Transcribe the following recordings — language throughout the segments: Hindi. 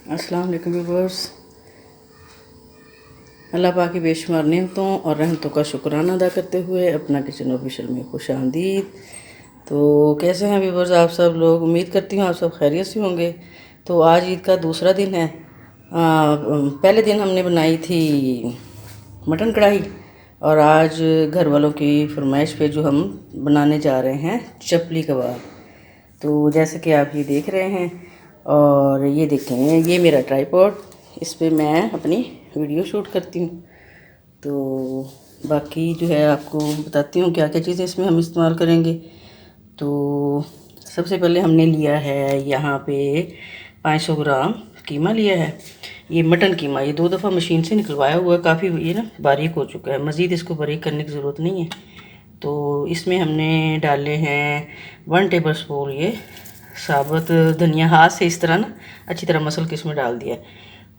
अस्सलाम वालेकुम व्यूअर्स। अल्लाह पाक की बेशुमार नेमतों और रहमतों का शुक्राना अदा करते हुए अपना किचन ऑफिशियल में खुश आमदीद। तो कैसे हैं व्यूअर्स आप सब लोग? उम्मीद करती हूँ आप सब खैरियत से होंगे। तो आज ईद का दूसरा दिन है। पहले दिन हमने बनाई थी मटन कढ़ाई और आज घर वालों की फरमाइश पे जो हम बनाने जा रहे हैं चपली कबाब। तो जैसे कि आप ये देख रहे हैं और ये देखें, ये मेरा ट्राइपॉड, इस पे मैं अपनी वीडियो शूट करती हूँ। तो बाकी जो है आपको बताती हूँ क्या क्या चीज़ें इसमें हम इस्तेमाल करेंगे। तो सबसे पहले हमने लिया है यहाँ पे 500 ग्राम कीमा लिया है। ये मटन कीमा, ये 2 दफ़ा मशीन से निकलवाया हुआ है, काफ़ी ये ना बारीक हो चुका है, मज़ीद इसको बारीक करने की ज़रूरत नहीं है। तो इसमें हमने डाले हैं 1 टेबल स्पून ये साबुत धनिया, हाथ से इस तरह ना अच्छी तरह मसल के इसमें डाल दिया है।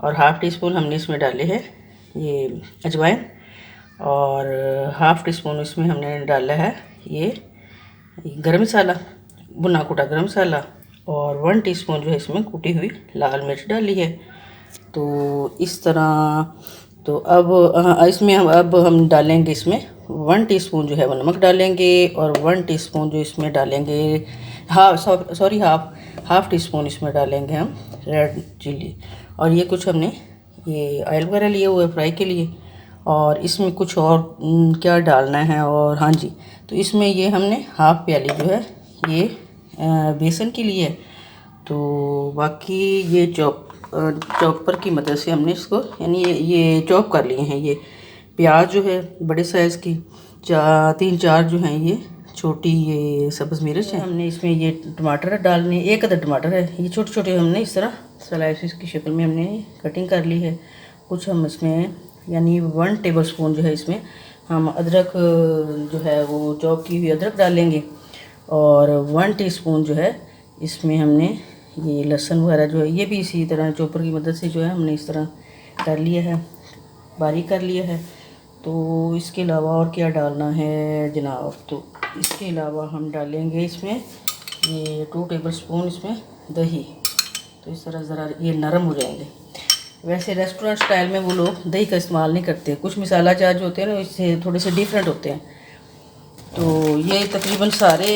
और हाफ़ टी स्पून हमने इसमें डाले हैं ये अजवाइन, और हाफ़ टी स्पून इसमें हमने डाला है ये गरम मसाला, भुना कुटा गरम मसाला, और 1 टीस्पून जो है इसमें कुटी हुई लाल मिर्च डाली है। तो इस तरह तो अब इसमें हम डालेंगे इसमें 1 टीस्पून जो है वो नमक डालेंगे, और 1 टीस्पून जो इसमें डालेंगे हाफ़ टी स्पून इसमें डालेंगे हम रेड चिली। और ये कुछ हमने ये ऑयल वगैरह लिए हुए फ्राई के लिए, और इसमें कुछ और क्या डालना है। और हाँ जी, तो इसमें ये हमने हाफ़ प्याली जो है ये बेसन के लिए। तो बाकी ये चॉपर की मदद से हमने इसको यानी ये चॉप कर लिए हैं। ये प्याज जो है बड़े साइज़ की 3-4 जो हैं, ये छोटी ये सब्ज़ मिर्च है। हमने इसमें ये टमाटर डालने, 1 अदद टमाटर है, ये छोटे छोटे हमने इस तरह स्लाइसिस की शक्ल में हमने कटिंग कर ली है। कुछ हम इसमें यानी 1 टेबल स्पून जो है इसमें हम अदरक जो है वो चॉप की हुई अदरक डालेंगे, और 1 टीस्पून जो है इसमें हमने ये लहसुन वगैरह जो है ये भी इसी तरह चॉपर की मदद से जो है हमने इस तरह कर लिया है, बारीक कर लिया है। तो इसके अलावा और क्या डालना है जनाब? तो इसके अलावा हम डालेंगे इसमें ये 2 टेबल स्पून इसमें दही। तो इस तरह ज़रा ये नरम हो जाएंगे। वैसे रेस्टोरेंट स्टाइल में वो लोग दही का इस्तेमाल नहीं करते, कुछ मसाला जार जो होते हैं ना इससे थोड़े से डिफरेंट होते हैं। तो ये तकरीबन सारे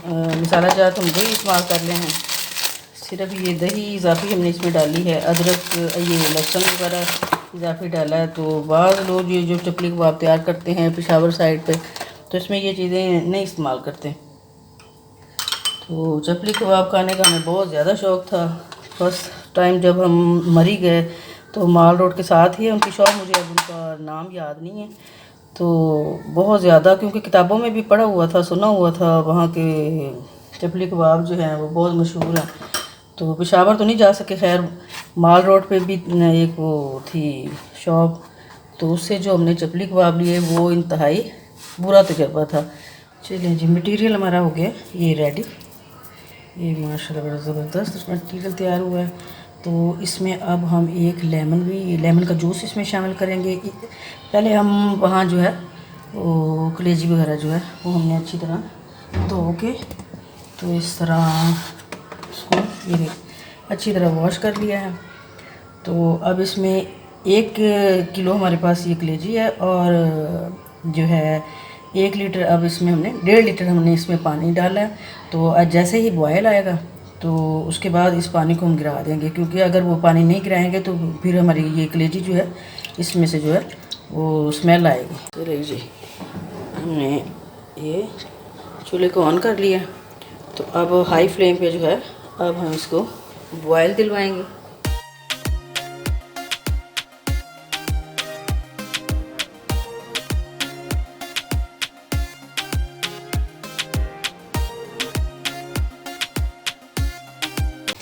मसाला जार हम दही इस्तेमाल कर रहे हैं। सिर्फ ये दही इजाफी हमने इसमें डाली है, अदरक ये लहसुन वगैरह इजाफी डाला है। तो बाज़ लोग ये जो चपली कबाब तैयार करते हैं पेशावर साइड पे, तो इसमें ये चीज़ें नहीं इस्तेमाल करते। तो चपली कबाब खाने का हमें बहुत ज़्यादा शौक़ था। फर्स्ट टाइम जब हम मरी गए तो माल रोड के साथ ही है उनकी शॉप, मुझे अब उनका नाम याद नहीं है। तो बहुत ज़्यादा, क्योंकि किताबों में भी पढ़ा हुआ था, सुना हुआ था, वहाँ के चपली कबाब जो हैं वो बहुत मशहूर हैं। तो पेशावर तो नहीं जा सके, खैर माल रोड पे भी एक वो थी शॉप, तो उससे जो हमने चपली कबाब लिए वो इंतहाई बुरा तजर्बा था। चलिए जी, मटेरियल हमारा हो गया ये रेडी, ये माशाल्लाह बड़ा ज़बरदस्त मटेरियल तैयार हुआ है। तो इसमें अब हम एक लेमन का जूस इसमें शामिल करेंगे। पहले हम वहाँ जो है वो कलेजी वगैरह जो है वो हमने अच्छी तरह धो के तो इस तरह इसको ये अच्छी तरह वॉश कर लिया है। तो अब इसमें 1 किलो हमारे पास ये कलेजी है, और जो है 1 लीटर, अब इसमें हमने 1.5 लीटर हमने इसमें पानी डाला है। तो जैसे ही बॉयल आएगा तो उसके बाद इस पानी को हम गिरा देंगे, क्योंकि अगर वो पानी नहीं गिराएंगे तो फिर हमारी ये कलेजी जो है इसमें से जो है वो स्मेल आएगी। तो रही जी, हमने ये चूल्हे को ऑन कर लिया। तो अब हाई फ्लेम पे जो है अब हम इसको बॉयल दिलवाएंगे।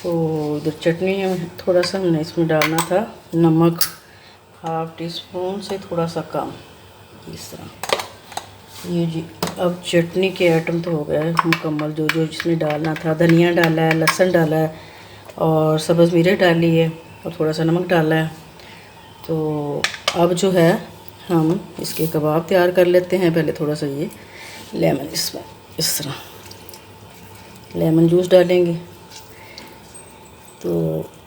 तो इधर चटनी में थोड़ा सा हमने इसमें डालना था नमक, हाफ़ टी स्पून से थोड़ा सा कम, इस तरह। ये जी, अब चटनी के आइटम तो हो गया है मुकम्मल, जो जो जिसमें डालना था। धनिया डाला है, लहसुन डाला है, और सब्ज़ मिर्च डाली है, और थोड़ा सा नमक डाला है। तो अब जो है हम इसके कबाब तैयार कर लेते हैं। पहले थोड़ा सा ये लेमन इसमें इस तरह लेमन जूस डालेंगे। तो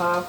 ½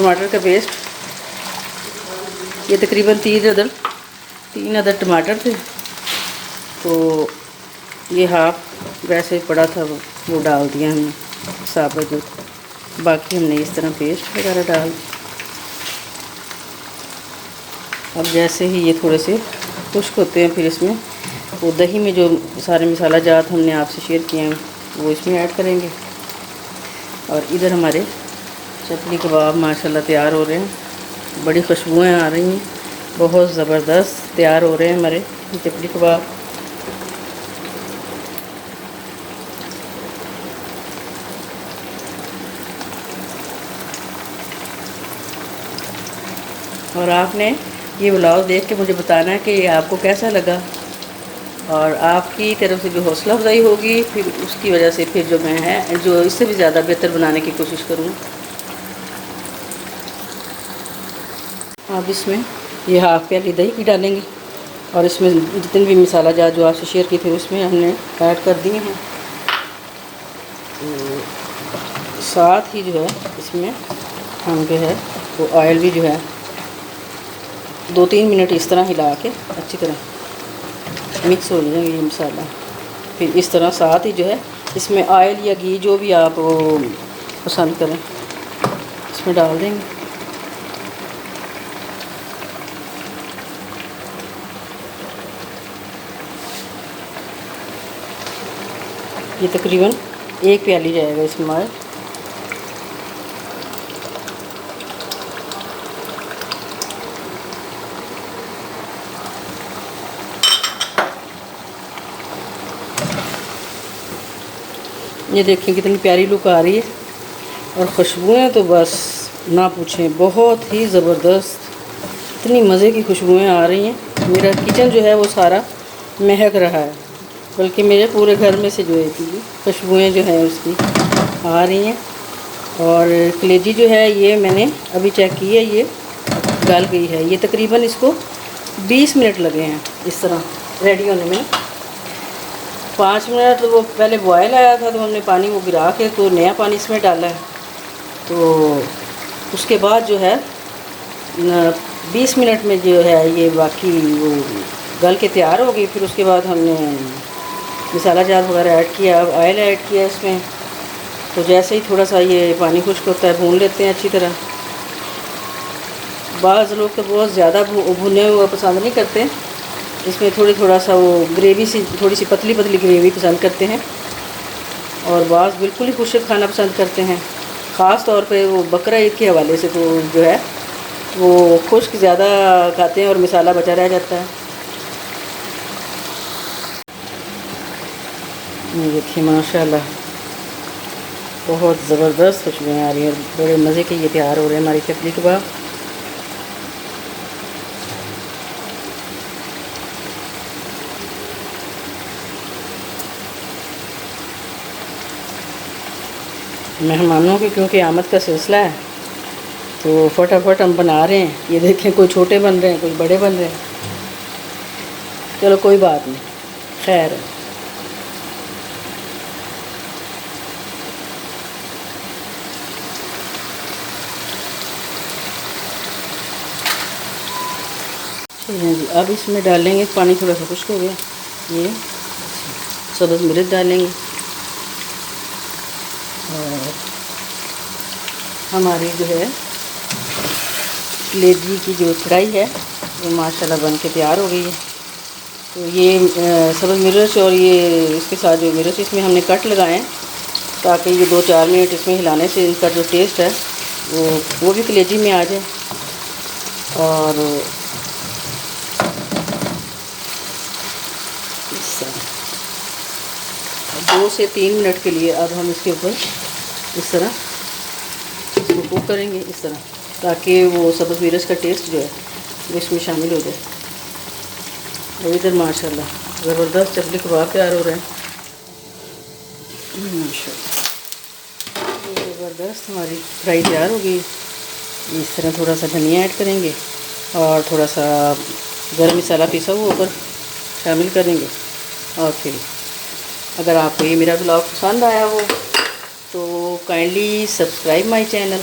टमाटर का पेस्ट, ये तकरीबन 3 अदर टमाटर थे, तो ये हाफ वैसे पड़ा था वो डाल दिया हमने साबुत दूध, बाकी हमने इस तरह पेस्ट वगैरह डाल। अब जैसे ही ये थोड़े से खुश्क होते हैं, फिर इसमें वो दही में जो सारे मसाला जात हमने आपसे शेयर किए हैं वो इसमें ऐड करेंगे। और इधर हमारे चपली कबाब माशाल्लाह तैयार हो रहे हैं, बड़ी खुशबुएं आ रही हैं, बहुत ज़बरदस्त तैयार हो रहे हैं हमारे चपली कबाब। और आपने ये व्लॉग देख के मुझे बताना है कि आपको कैसा लगा, और आपकी तरफ से जो हौसला अफजाई होगी फिर उसकी वजह से फिर जो मैं है जो इससे भी ज़्यादा बेहतर बनाने की कोशिश करूँ। अब इसमें ये हाफ प्याली दही की डालेंगे, और इसमें जितने भी मसाला जात जो आपसे शेयर किए थे उसमें हमने ऐड कर दिए हैं। तो साथ ही जो है इसमें हम जो है वो ऑयल भी जो है 2-3 मिनट इस तरह हिला के अच्छी तरह मिक्स हो जाएंगे ये मसाला। फिर इस तरह साथ ही जो है इसमें ऑयल या घी जो भी आप पसंद करें इसमें डाल देंगे। ये तकरीबन 1 प्याली जाएगा इसमें ऑयल। ये देखें कितनी प्यारी लुक आ रही है, और खुशबुएं तो बस ना पूछें, बहुत ही ज़बरदस्त, इतनी मज़े की खुशबुएं आ रही हैं। मेरा किचन जो है वो सारा महक रहा है, बल्कि मेरे पूरे घर में से जो है खुशबुएं जो है उसकी आ रही हैं। और कलेजी जो है ये मैंने अभी चेक की है, ये गल गई है। ये तकरीबन इसको 20 मिनट लगे हैं इस तरह रेडी होने में। 5 मिनट तो वो पहले बॉयल आया था, तो हमने पानी वो गिरा के तो नया पानी इसमें डाला है, तो उसके बाद जो है 20 मिनट में जो है ये बाकी वो गल के तैयार हो गई। फिर उसके बाद हमने मसाला जात वगैरह ऐड किया, ऑयल ऐड किया इसमें। तो जैसे ही थोड़ा सा ये पानी खुश्क होता है भून लेते हैं अच्छी तरह। बाज़ लोग तो बहुत ज़्यादा भुने हुए पसंद नहीं करते, इसमें थोड़ा सा वो ग्रेवी सी थोड़ी सी पतली पतली ग्रेवी पसंद करते हैं, और बाज़ बिल्कुल ही खुश्क खाना पसंद करते हैं। ख़ास तौर पे वो बकरा ईद के हवाले से तो जो है वो खुश्क ज़्यादा खाते हैं और मसाला बचा रह जाता है। ये देखिए माशाल्लाह बहुत ज़बरदस्त खुशबुएं आ रही हैं, बड़े मज़े के ये तैयार हो रहे हैं हमारी चपली कबाब। मेहमानों की क्योंकि आमद का सिलसिला है तो फटाफट हम बना रहे हैं। ये देखें कोई छोटे बन रहे हैं, कोई बड़े बन रहे हैं, चलो कोई बात नहीं, खैर है। जी अब इसमें डालेंगे, पानी थोड़ा सा खुश्क हो गया, ये सब्ज़ मिर्च डालेंगे, और हमारी जो है कलेजी की जो कढ़ाई है वो माशाल्लाह बन के तैयार हो गई है। तो ये सब्ज़ मिर्च और ये इसके साथ जो मिर्च इसमें हमने कट लगाए हैं, ताकि ये 2-4 मिनट इसमें हिलाने से इनका जो टेस्ट है वो भी कलेजी में आ जाए। और 2 से 3 मिनट के लिए अब हम इसके ऊपर इस तरह इसको कुक करेंगे इस तरह, ताकि वो सब्ज़ मिर्च का टेस्ट जो है वो इसमें शामिल हो जाए। और इधर माशाल्लाह ज़बरदस्त चपली कबाब तैयार हो रहे हैं माशाल्लाह, ज़बरदस्त हमारी फ्राई तैयार हो गई। इस तरह थोड़ा सा धनिया ऐड करेंगे और थोड़ा सा गरम मसाला पिसा हुआ ऊपर शामिल करेंगे। और फिर अगर आपको ये मेरा ब्लॉग पसंद आया हो तो काइंडली सब्सक्राइब माय चैनल